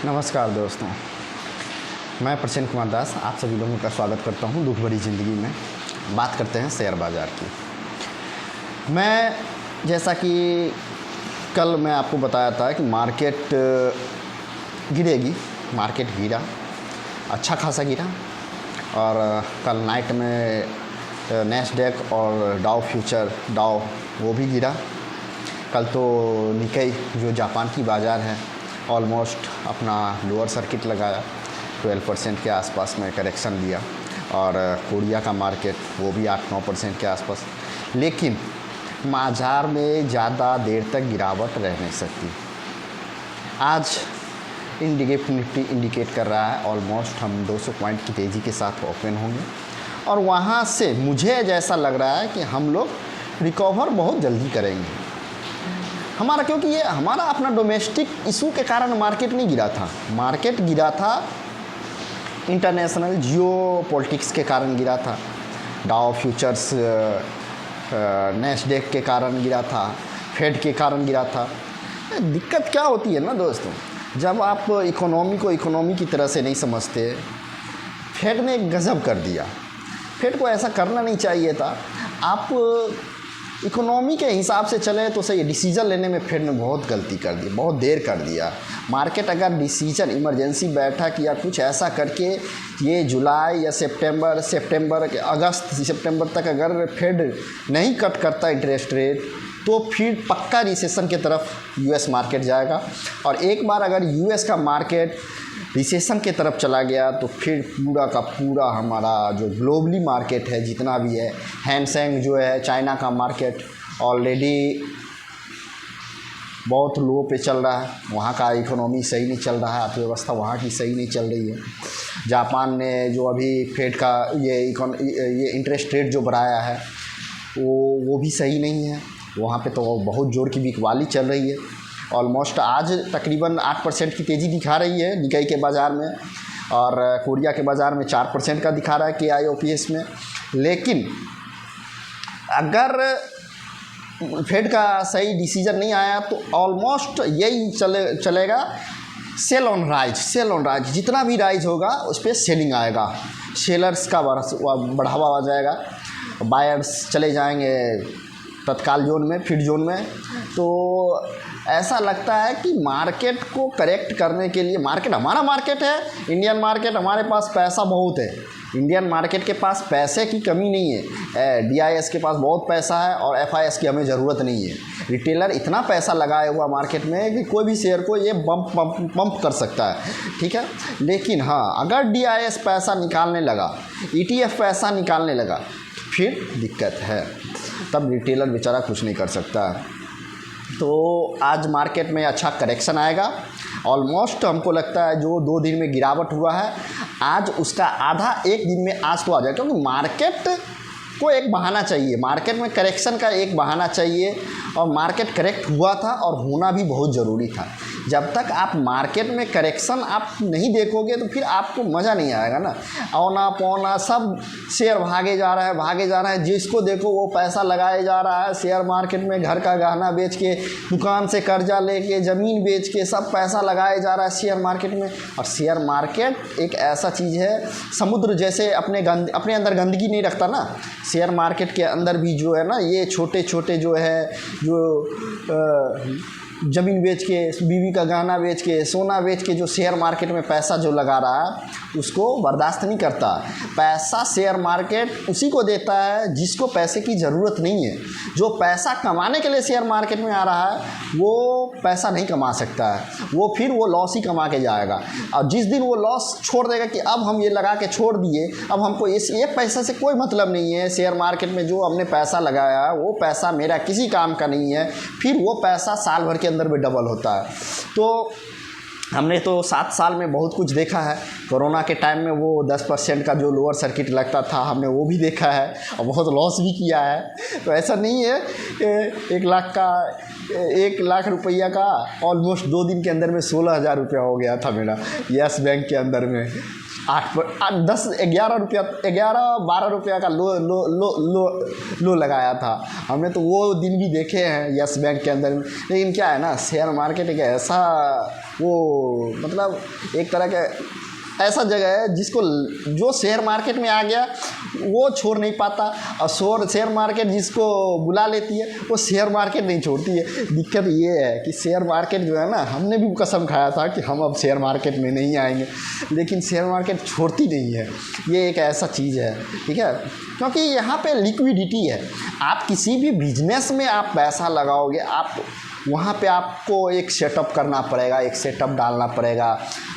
नमस्कार दोस्तों, मैं प्रसन्न कुमार दास आप सभी लोगों का स्वागत करता हूं दुख भरी ज़िंदगी में। बात करते हैं शेयर बाज़ार की। मैं जैसा कि कल मैं आपको बताया था कि मार्केट गिरेगी, मार्केट गिरा, अच्छा खासा गिरा। और कल नाइट में नैस्डैक और डाउ फ्यूचर वो भी गिरा। कल तो निकाई जो जापान की बाज़ार है ऑलमोस्ट अपना लोअर सर्किट लगाया, 12% के आसपास में करेक्शन लिया। और कोरिया का मार्केट वो भी 8-9% के आसपास। लेकिन बाज़ार में ज़्यादा देर तक गिरावट रह नहीं सकती। आज निफ्टी इंडिकेट कर रहा है ऑलमोस्ट हम 200 पॉइंट की तेज़ी के साथ ओपन होंगे। और वहाँ से मुझे जैसा लग रहा है कि हम लोग रिकवर बहुत जल्दी करेंगे हमारा, क्योंकि ये हमारा अपना डोमेस्टिक इशू के कारण मार्केट नहीं गिरा था। मार्केट गिरा था इंटरनेशनल जियोपॉलिटिक्स के कारण गिरा था, डाउ फ्यूचर्स नैस्डैक के कारण गिरा था, फेड के कारण गिरा था। दिक्कत क्या होती है ना दोस्तों, जब आप इकोनॉमी को इकोनॉमी की तरह से नहीं समझते। फेड ने गजब कर दिया। फेड को ऐसा करना नहीं चाहिए था। आप इकोनॉमी के हिसाब से चले तो सही। डिसीजन लेने में फेड ने बहुत गलती कर दी, बहुत देर कर दिया। मार्केट अगर डिसीजन इमरजेंसी बैठक या कुछ ऐसा करके ये जुलाई या सितंबर के अगस्त सितंबर तक अगर फेड नहीं कट करता इंटरेस्ट रेट, तो फिर पक्का रिसेशन की तरफ यूएस मार्केट जाएगा। और एक बार अगर यूएस का मार्केट रिसेशन की तरफ चला गया तो फिर पूरा का पूरा हमारा जो ग्लोबली मार्केट है जितना भी है, हैंगसेंग जो है चाइना का मार्केट ऑलरेडी बहुत लो पे चल रहा है। वहाँ का इकोनॉमी सही नहीं चल रहा है, अर्थव्यवस्था वहाँ की सही नहीं चल रही है। जापान ने जो अभी फेड का ये इंटरेस्ट रेट जो बढ़ाया है वो भी सही नहीं है। वहाँ पे तो बहुत जोर की बिकवाली चल रही है। ऑलमोस्ट आज तकरीबन 8% की तेज़ी दिखा रही है निकाई के बाज़ार में, और कोरिया के बाज़ार में 4% का दिखा रहा है KIOPS में। लेकिन अगर फेड का सही डिसीजन नहीं आया तो ऑलमोस्ट यही चलेगा सेल ऑन राइज। जितना भी राइज होगा उस पर सेलिंग आएगा, सेलर्स का बढ़ावा आ जाएगा, बायर्स चले जाएंगे तत्काल जोन में, फिट जोन में। तो ऐसा लगता है कि मार्केट को करेक्ट करने के लिए, मार्केट हमारा मार्केट है, इंडियन मार्केट, हमारे पास पैसा बहुत है। इंडियन मार्केट के पास पैसे की कमी नहीं है। DIS के पास बहुत पैसा है और FIS की हमें ज़रूरत नहीं है। रिटेलर इतना पैसा लगाया हुआ मार्केट में कि कोई भी शेयर को ये पंप कर सकता है, ठीक है। लेकिन हाँ, अगर DIS पैसा निकालने लगा, ETF पैसा निकालने लगा, फिर दिक्कत है। तब रिटेलर बेचारा कुछ नहीं कर सकता। तो आज मार्केट में अच्छा करेक्शन आएगा। ऑलमोस्ट हमको लगता है जो 2 दिन में गिरावट हुआ है, आज उसका आधा 1 दिन में आज तो आ जाएगा। क्योंकि मार्केट को एक बहाना चाहिए, मार्केट में करेक्शन का एक बहाना चाहिए। और मार्केट करेक्ट हुआ था और होना भी बहुत ज़रूरी था। जब तक आप मार्केट में करेक्शन आप नहीं देखोगे तो फिर आपको मज़ा नहीं आएगा ना। औना पौना सब शेयर भागे जा रहा है, जिसको देखो वो पैसा लगाए जा रहा है शेयर मार्केट में। घर का गहना बेच के, दुकान से कर्जा लेके, ज़मीन बेच के सब पैसा लगाया जा रहा है शेयर मार्केट में। और शेयर मार्केट एक ऐसा चीज़ है, समुद्र जैसे अपने अंदर गंदगी नहीं रखता ना। शेयर मार्केट के अंदर भी जो है ना, ये छोटे छोटे जो है, जो ज़मीन बेच के, बीवी का गहना बेच के, सोना बेच के जो शेयर मार्केट में पैसा जो लगा रहा है उसको बर्दाश्त नहीं करता। पैसा शेयर मार्केट उसी को देता है जिसको पैसे की ज़रूरत नहीं है। जो पैसा कमाने के लिए शेयर मार्केट में आ रहा है वो पैसा नहीं कमा सकता है, वो फिर वो लॉस ही कमा के जाएगा। और जिस दिन वो लॉस छोड़ देगा कि अब हम ये लगा के छोड़ दिए, अब हमको इस एक पैसे से कोई मतलब नहीं है, शेयर मार्केट में जो हमने पैसा लगाया है वो पैसा मेरा किसी काम का नहीं है, फिर वो पैसा साल भर के अंदर में डबल होता है। तो हमने तो 7 साल में बहुत कुछ देखा है। कोरोना के टाइम में वो 10% का जो लोअर सर्किट लगता था, हमने वो भी देखा है और बहुत लॉस भी किया है। तो ऐसा नहीं है 1 लाख रुपया का ऑलमोस्ट 2 दिन के अंदर में 16,000 रुपया हो गया था मेरा यस बैंक के अंदर में। 11-12 रुपया का लो लगाया था हमने, तो वो दिन भी देखे हैं यस बैंक के अंदर में। लेकिन क्या है ना, शेयर मार्केट एक ऐसा वो मतलब एक तरह का ऐसा जगह है जिसको जो शेयर मार्केट में आ गया वो छोड़ नहीं पाता, और शेयर मार्केट जिसको बुला लेती है वो शेयर मार्केट नहीं छोड़ती है। दिक्कत ये है कि शेयर मार्केट जो है ना, हमने भी कसम खाया था कि हम अब शेयर मार्केट में नहीं आएंगे, लेकिन शेयर मार्केट छोड़ती नहीं है। ये एक ऐसा चीज़ है, ठीक है, क्योंकि यहाँ पे लिक्विडिटी है। आप किसी भी बिजनेस में आप पैसा लगाओगे, आप वहाँ पे आपको एक सेटअप करना पड़ेगा, एक सेटअप डालना पड़ेगा,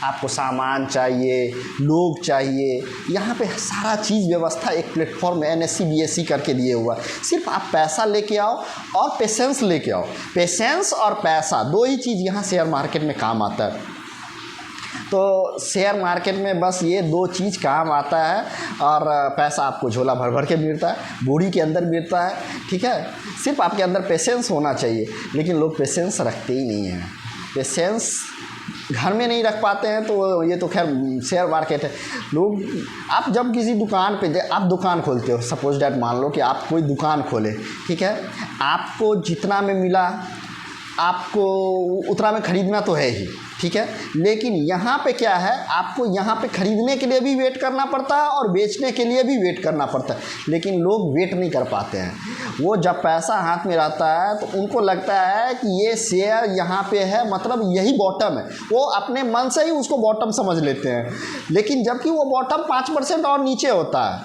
आपको सामान चाहिए, लोग चाहिए। यहाँ पे सारा चीज़ व्यवस्था एक प्लेटफॉर्म NSE BSE करके दिए हुआ है। सिर्फ आप पैसा लेके आओ और पेशेंस लेके आओ। पेशेंस और पैसा दो ही चीज़ यहाँ शेयर मार्केट में काम आता है। तो शेयर मार्केट में बस ये दो चीज़ काम आता है, और पैसा आपको झोला भर भर के मिलता है, बोरी के अंदर मिलता है, ठीक है। सिर्फ आपके अंदर पेशेंस होना चाहिए, लेकिन लोग पेशेंस रखते ही नहीं हैं। पेशेंस घर में नहीं रख पाते हैं, तो ये तो खैर शेयर मार्केट है। लोग, आप जब किसी दुकान पे आप दुकान खोलते हो, सपोज डैट मान लो कि आप कोई दुकान खोले, ठीक है, आपको जितना में मिला आपको उतना में ख़रीदना तो है ही, ठीक है, लेकिन यहाँ पे क्या है, आपको यहाँ पे ख़रीदने के लिए भी वेट करना पड़ता है और बेचने के लिए भी वेट करना पड़ता है, लेकिन लोग वेट नहीं कर पाते हैं। वो जब पैसा हाथ में रहता है तो उनको लगता है कि ये शेयर यहाँ पे है, मतलब यही बॉटम है, वो अपने मन से ही उसको बॉटम समझ लेते हैं, लेकिन जबकि वो बॉटम 5% और नीचे होता है,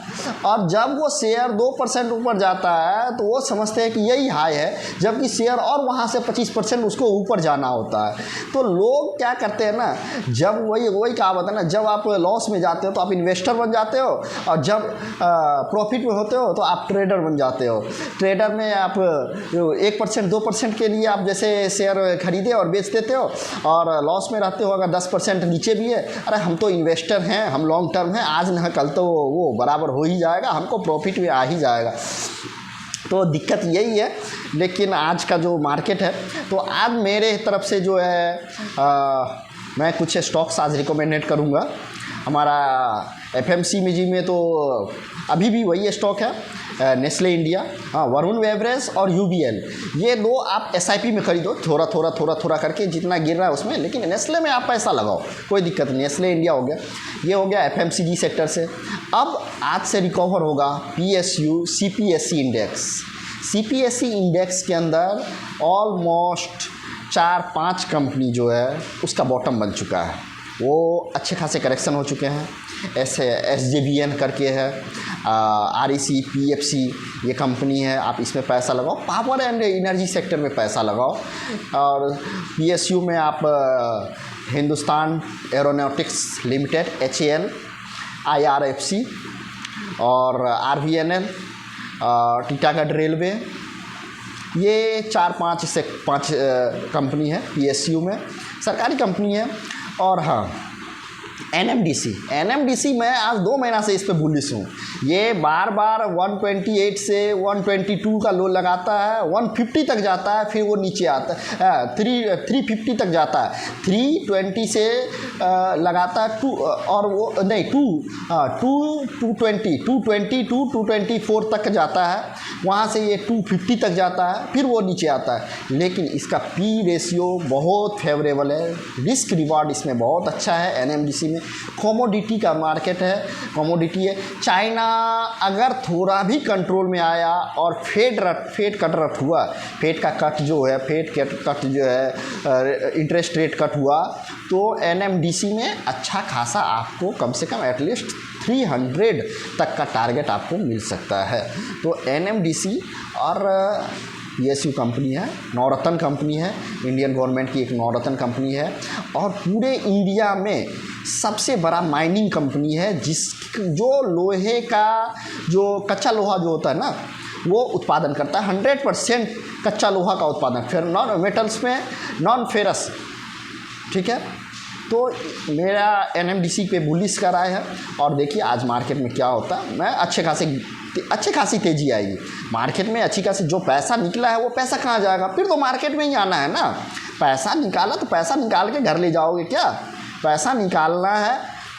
और जब वो शेयर 2% ऊपर जाता है तो वो समझते हैं कि यही हाई है, जबकि शेयर और वहाँ से 25% उसको ऊपर जाना होता है। तो लोग क्या करते हैं ना, जब वही कहावत है ना, जब आप लॉस में जाते हो तो आप इन्वेस्टर बन जाते हो, और जब प्रॉफिट में होते हो तो आप ट्रेडर बन जाते हो। ट्रेडर में आप 1% 2% के लिए आप जैसे शेयर खरीदे और बेच देते हो, और लॉस में रहते हो अगर 10% नीचे भी है, अरे हम तो इन्वेस्टर हैं, हम लॉन्ग टर्म हैं, आज न कल तो वो बराबर हो ही जाएगा, हमको प्रॉफिट में आ ही जाएगा। तो दिक्कत यही है। लेकिन आज का जो मार्केट है, तो आज मेरे तरफ से जो है मैं कुछ स्टॉक्स आज रिकमेंडेड करूँगा। हमारा FMCG में तो अभी भी वही स्टॉक है, नेस्ले इंडिया, हाँ, वरुण बेवरेज और UBL, ये दो आप SIP में खरीदो, थोड़ा करके जितना गिर रहा है उसमें, लेकिन नेस्ले में आप पैसा लगाओ, कोई दिक्कत नहीं। नेस्ले इंडिया हो गया, ये हो गया FMCG सेक्टर से। अब आज से रिकवर होगा PSU CPSE index. CPSE index के अंदर ऑलमोस्ट 4-5 कंपनी जो है उसका बॉटम बन चुका है, वो अच्छे खासे करेक्शन हो चुके हैं। ऐसे SJVN करके है, REC PFC ये कंपनी है, आप इसमें पैसा लगाओ, पावर एंड एनर्जी सेक्टर में पैसा लगाओ। और PSU में आप Hindustan aeronautics limited HAL, IRFC और RVNL, टीटागढ़ रेलवे, ये 4-5 से 5 कंपनी है PSU में, सरकारी कंपनी है। और हाँ, NMDC मैं आज 2 महीना से इस पे बुलिश हूँ। ये बार 128 से 122 का लो लगाता है, 150 तक जाता है, फिर वो नीचे आता है, 350 तक जाता है, 320 से लगाता है 2 और वो नहीं 220 टू 224 तक जाता है, वहाँ से ये 250 तक जाता है, फिर वो नीचे आता है। लेकिन इसका P रेशियो बहुत फेवरेबल है, रिस्क रिवार्ड इसमें बहुत अच्छा है। NMDC में कमोडिटी का मार्केट है, कमोडिटी है। चाइना अगर थोड़ा भी कंट्रोल में आया और फेड कट रट हुआ, फेड का कट जो है, फेड कट जो है, इंटरेस्ट रेट कट हुआ, तो NMDC में अच्छा खासा आपको कम से कम एटलीस्ट 300 तक का टारगेट आपको मिल सकता है। तो NMDC और PSU कंपनी है, नवरत्न कंपनी है, इंडियन गवर्नमेंट की एक नवरत्न कंपनी है, और पूरे इंडिया में सबसे बड़ा माइनिंग कंपनी है, जो लोहे का जो कच्चा लोहा जो होता है ना, वो उत्पादन करता है। 100% कच्चा लोहा का उत्पादन, फिर नॉन मेटल्स में नॉन फेरस, ठीक है। तो मेरा NMDC पे बुलिश का राय है, और देखिए आज मार्केट में क्या होता है। मैं अच्छी खासी तेज़ी आएगी मार्केट में, अच्छी खासी। जो पैसा निकला है वो पैसा कहाँ जाएगा, फिर तो मार्केट में ही आना है ना। पैसा निकाला तो पैसा निकाल के घर ले जाओगे क्या, पैसा निकालना है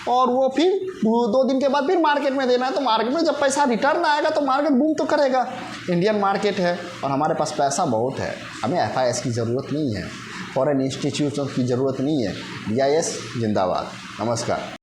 और वो फिर 2 दिन के बाद फिर मार्केट में देना है। तो मार्केट में जब पैसा रिटर्न आएगा तो मार्केट बूम तो करेगा। इंडियन मार्केट है और हमारे पास पैसा बहुत है, हमें FIS की ज़रूरत नहीं है। फॉरेन इंस्टीट्यूशन की ज़रूरत नहीं है। BIS जिंदाबाद। नमस्कार।